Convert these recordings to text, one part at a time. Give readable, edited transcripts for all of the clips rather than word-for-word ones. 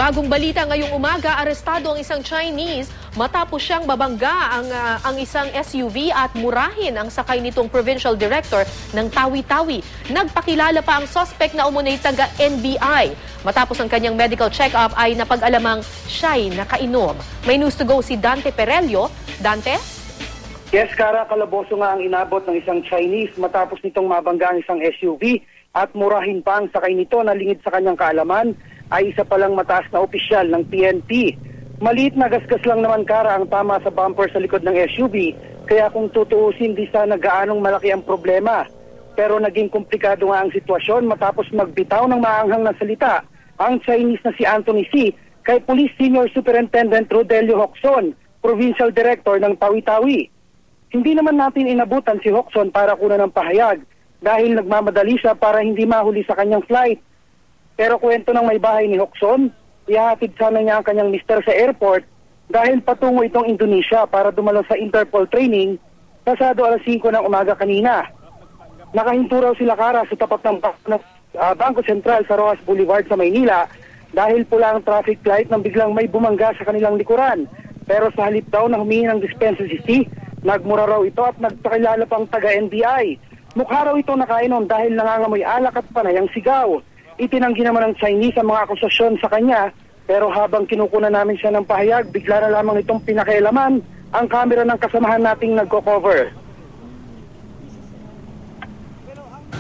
Bagong balita ngayong umaga, arestado ang isang Chinese matapos siyang mabangga ang isang SUV at murahin ang sakay nitong provincial director ng Tawi-Tawi. Nagpakilala pa ang suspect na umunay taga-NBI. Matapos ang kanyang medical check-up ay napag-alamang siya'y nakainom. May news to go si Dante Perelio. Dante? Yes, Kara, kalaboso nga ang inabot ng isang Chinese matapos nitong mabangga ang isang SUV at murahin pa ang sakay nito na lingid sa kanyang kaalaman ay isa palang mataas na opisyal ng PNP. Maliit na gasgas lang naman, Kara, ang tama sa bumper sa likod ng SUV, kaya kung tutuusin di sana gaanong malaki ang problema. Pero naging komplikado nga ang sitwasyon matapos magbitaw ng maanghang na salita ang Chinese na si Anthony C. kay Police Senior Superintendent Rodelio Hocson, Provincial Director ng Tawi-Tawi. Hindi naman natin inabutan si Hocson para kunan ng pahayag dahil nagmamadali siya para hindi mahuli sa kanyang flight. Pero kwento ng may bahay ni Hocson, ihahatid sana niya ang kanyang mister sa airport dahil patungo itong Indonesia para dumalo sa Interpol training pasado alas 5 ng umaga kanina. Nakahinto raw sila, Kara, sa tapat ng Bangko Sentral sa Rojas Boulevard sa Maynila dahil pula ang traffic light nang biglang may bumangga sa kanilang likuran. Pero sa halip daw na humingi ng dispensa si C, nagmura raw ito at nagpakilala pang taga-NBI. Mukha raw ito nakainom dahil nangangamoy alak at panay ang sigaw. Itinanggi naman ng Chinese ang mga akusasyon sa kanya, pero habang kinukunan namin siya ng pahayag, bigla na lamang itong pinakialaman ang kamera ng kasamahan nating nagko-cover.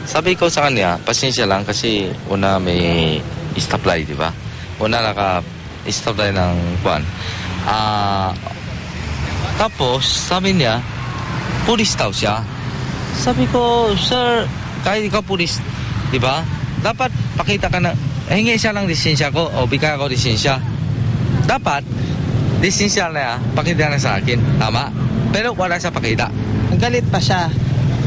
Sabi ko sa kanya, pasensya lang kasi una may stoplight, di ba? Una naka-stoplight ng kuwan. Tapos, sabi niya, pulis daw siya. Sabi ko, sir, kahit ikaw pulis, di ba? Dapat pakita ka na, hingi siya ng lisensya ko o bigay ako lisensya. Dapat, lisensya na pakita na sa akin. Tama? Pero wala siya pakita. Galit pa siya.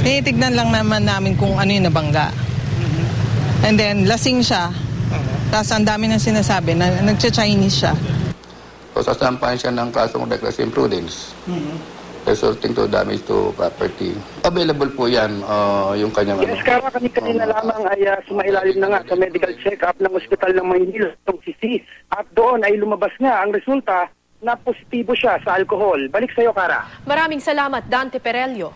Tinitignan lang naman namin kung ano yung nabangga. And then, lasing siya. Tapos ang dami nang sinasabi na nagcha-Chinese siya. So, sasampahan siya ng kasong reckless imprudence. Resulting to damage to property. Available po yan, yung kanyang... Yes, Kara, kanina lamang ay sumailalim na nga sa medical check-up ng ospital ng Maynila, itong si C. At doon ay lumabas nga ang resulta na positibo siya sa alcohol. Balik sa'yo, Kara. Maraming salamat, Dante Perelio.